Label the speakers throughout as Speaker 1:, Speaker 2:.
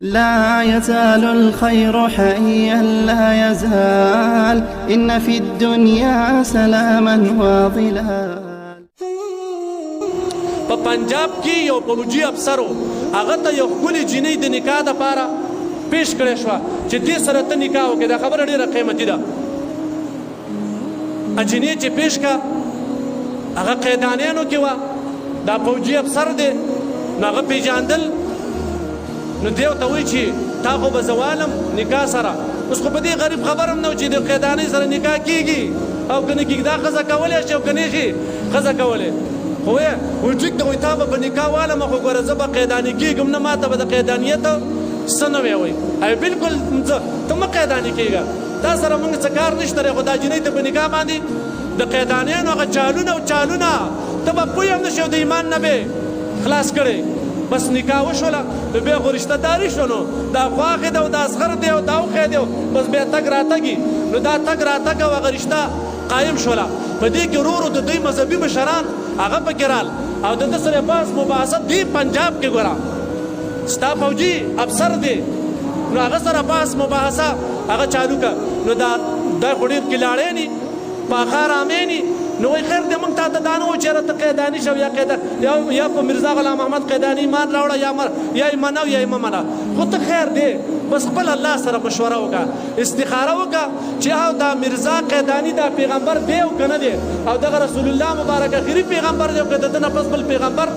Speaker 1: لا يزال الخير حيا لا يزال إن في الدنيا سلاما وظلال.
Speaker 2: په پنجاب کې یو فوجي افسرو هغه ته یو ښکلې جینۍ د نکاح دپاره پیش کړې شوه چې دې سره ته نکاح وکړې. دا خبره ډېره قیمتي ده. جینۍ چې پیش کړه هغه قیدانیانو کې وه. دا فوجي افسر دی نو هغه پېژاندل. نو دی ورته وایي چې تا خو به زه والم نکاح سره. اوس خو په دې غریب خبر هم نه و چې د قیدانۍ سره نکاح کېږي او که نه کېږي. دا ښځه کولی شي او که نه شي ښځه کولی. خو وایي ټیک ده، وایي تا به په نکاح والم خو ګوره زه به قیداني کېږم نه، ما ته به د قیدانیت څه نه وی. وایي ای بلکل ته مه قیداني کېږه، تا سره موږ څه کار نشته دی. خو دا جینۍ ته په نکاح باندې د قیدانیانو هغه چالونه او چالونه ته به پوه هم نه شي او د ایمان نه به خلاص کړی. بس نکاح وشوله نو بیا خو رشته داري شو. نو دا خواښې ده او دا اصغر دی او دا اوښی دی، بس بیا تګ راتګي. نو دا تګ راتګ او هغه رشته قایم شوله. په دې کې ورو ورو د دوی مذهبي مشران هغه پکې رال او د ده سره بحث مباحثه دې پنجاب کې ګوره ستا فوجي افسر دی نو هغه سره بحث مباحثه هغه چالو که. نو دا خو ډېر کلاړی ني پاخه رامې ني. نو وایي خیر دی موږ تا ته دا نه وایو چې یاره ته قیداني شو یا په میرزا غلام محمد قیداني ایمان راوړه یا یې منه یا یې مه منه. خو ته خیر دی بس خپل الله سره مشوره وکړه، استخاره وکړه چې او دا میرزا قیداني دا پیغمبر دی او که نه دی، او دغه رسول الله مبارک اخري پیغمبر دی او که د ده نه پس بل پیغمبر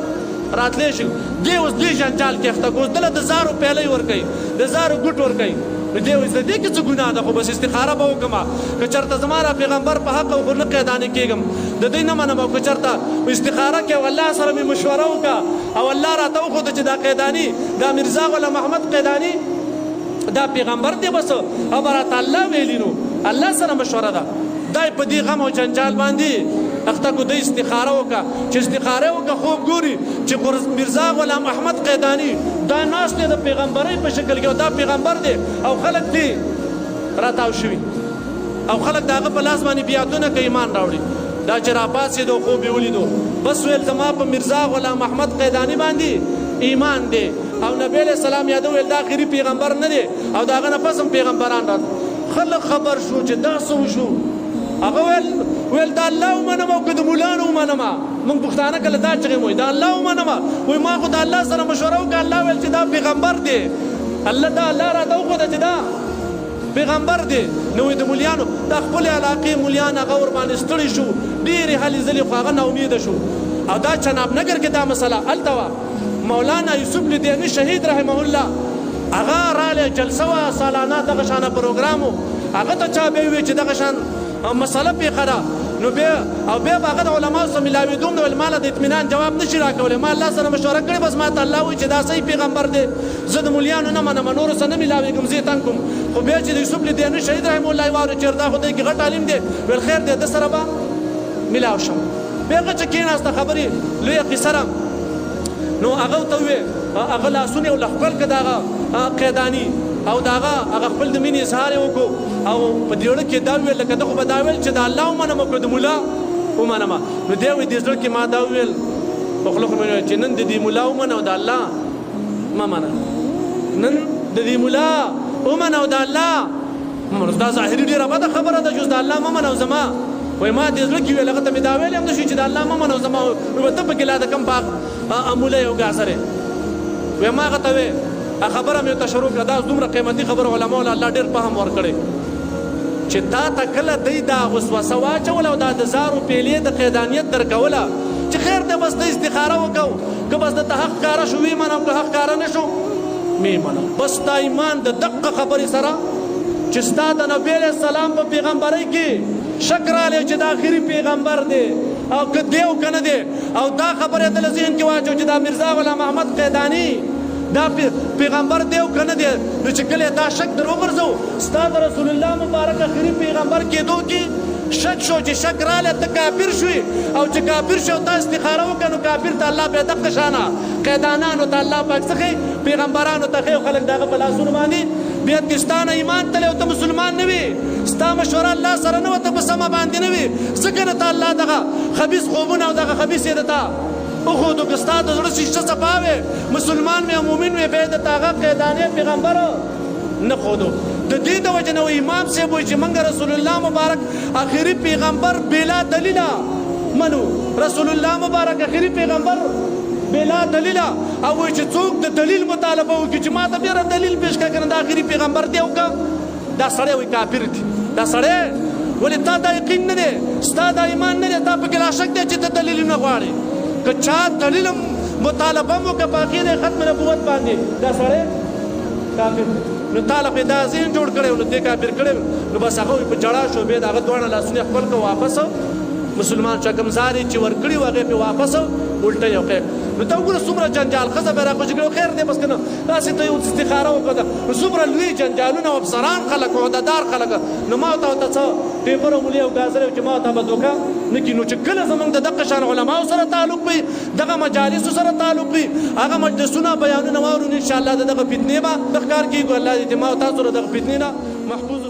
Speaker 2: راتلی شي. دی اوس دې جنجال کې اخته کړو، دله د زارو پیلۍ ورکوي، د زارو ګوټ ورکوي. نو دی وایي زه دې کې څه ګناه ده، خو بس استخاره به وکړم که چېرته زما را پیغمبر په حق او خو نه قیداني کېږم، د دوی نه منم. او که چېرته استخاره کې او الله سره مې مشوره وکړه او الله راته وښوده چې دا قیداني دا میرزا غلام محمد قیداني دا پیغمبر دی، بس او به راته الله ویلي. نو الله سره مشوره ده. دا په دې غم او جنجال باندې اخته کو. د استخاره وکړه چې استخاره وکړه خوب ګوري چې میرزا غلام احمد قیداني دا ناست دی د پیغمبرۍ په شکل کې او دا پیغمبر دی او خلک دې راتاو شوي او خلک د هغه په لاس باندې بیعتونه که ایمان راوړي. دا چې راپاڅېدو خوب یې ولیدو بس ویل زما په میرزا غلام احمد قیداني باندې ایمان دی او نبی علیه السلام یاده ویل دا آخري پیغمبر نه دی او د هغه نه پس هم پیغمبران رات. خلک خبر شو چې دا څه وشو. هغه ویل دا الله ومنم او که د مولانو ومنم. موږ پښتانه کله دا چغې وایي دا الله ومنم. وایي ما خو د الله سره مشوره وکړه، الله ویل چې دا پیغمبر دی، الله راته وښوده چې دا پیغمبر دی. نو د مولیانو دا خپلې علاقې مولیان هغه ورباندې ستړي شو، ډېرې هلې ځلې خو هغه ناامیده شو. او دا چناب نګر کې دا مسله هلته وه. مولانا یوسف لدیني شهید رحمه الله هغه رالی جلسه وه سالانه دغه شانه پروګرام و. هغه ته چا بیا وویل چې دغه شان مسله پیښه ده. نو بیا به هغه د علماو سره ملاوېدوم نو ما له د اطمینان جواب نشي راکولی. ما الله سره مشوره کړې بس ما ته الله وایي چې دا صحیح پیغمبر دی. زه د مولیانو نه منم، نورو سره نه ملاوېږم، زه یې تنګ کوم. خو بیا چې د یوسف لدیني شهید رحمه الله یې واورېد چې دا خو دی کې غټ عالم دی، ویل خیر دی ده سره به ملاو شم. بیا هغه چې کېناسته خبرې لویه قیصه ده. نو هغه ورته وویې هغه لاسونه یې له ښکل کړه د هغه قیداني او د هغه خپل د مینې اظهار یې وکړو او په دې زړه کې دا وویل لکه ده خو به دا ویل چې د الله ومنم او که د ملا ومنم. نو دی وایي دې زړه کې ما دا وویل په خوله خو مې وویل چې نن د دې ملا ومنه او د الله مه منه، نن د دې ملا ومنه او د الله دا ظاهري ډېره بده خبره ده چې اوس د الله مه منه او زما وایي ما دې زړه کې ویل هغه ته مې دا ویلی هم نه شي چې د الله مه منه او زما وایي ته پکې لا د کوم باغ امولی او ګازر یې. وایي ما هغه ته ویې خبره مې ورته شروع کړه. دا دومره قیمتي خبره علماو له الله ډېر فهم ورکړی چې تا ته کله دی دا وسوسه واچوله او دا د زارو پیلې د قیدانیت درکوله چې خیر دی بس ته استخاره وکړو که بس درته حق کاره شو ویې منم که حق کاره نه شو مې منم. بس دا ایمان د دقه خبرې سره چې ستا د نبي علیه السلام په پیغمبرۍ کې شک رالی چې دا آخري پیغمبر دی او که دی او که نه دی او دا خبرې ته له ذهن کې واچو چې دا میرزا غلام محمد قیداني دا پیغمبر دی او که نه دی. نو چې کله دا شک در وغورځو ستا د رسول الله مبارک آخري پیغمبر کېدو کې شک شو چې شک رالی ته کافر شوي او چې کافر شو تا استخاره وکړه نو کافر ته الله بیا دغه شانه قیدانانو ته الله پاک څه ښیي پیغمبرانو ته ښیي او خلک د هغه په لاسونو باندې بیا کې ستا نه ایمان تللی او ته مسلمان نه وي، ستا مشوره الله سره نه وه، ته په سمه باندې نه وي، ځکه نه ته الله دغه خبیث خوبونه او دغه خبیث یې د تا وښودو که ستا د زړه شیشه صفا وې مسلمان وې مؤمن وې بیا یې درته هغه قیدانې پیغمبر نه ښودو د دې د وجې نه امام صاحب وایي چې موږ رسول الله مبارک آخري پیغمبر بلا دلیله منو رسول الله مبارک آخري پیغمبر بلا دلیله او وایي چې څوک د دلیل مطالبه وکړي چې ما ته بیا دلیل پیش کړه که نه د آخري پیغمبر دی وکړه دا سړی وایي کافر دی دا سړی ولې تا دا یقین نه دی ستا دا ایمان نه دی تا پکې لا شک دی چې ته دلیل نه غواړې که چا دلیل مطالبه هم وکړه په هغې د ختم نبوت باندې دا سړی کافر دی نو تا له خو یې دا ذهن جوړ کړی و نو دې کافر کړی نو بس هغه په ژړا شو بیا د هغه دواړه لاسونه یې خپل کړه واپس مسلمان شکمزارې چې ورکړي وو هغې پې واپس الټه یې وکړې نو ته وګوره څومره جنجال ښځه به یې راخوشي کړې خیر دی بس که نه داسې ته یو استخاره وکړه نو څومره لوی جنجالونه او افسران خلک عهدهدار خلک نو ما ورته ورته څه ټیپر او مولي او ګازرې چې ما ورته به دوکه نه کړي نو چې کله زموږ د دغه شان علماو سره تعلق وي دغه مجالسو سره تعلق وي هغه مجلسونه بیانونه واورو انشاءالله د دغه فتنې به د ښکار کېږو الله دې ما او تاسو له دغه فتنې نه محفوظ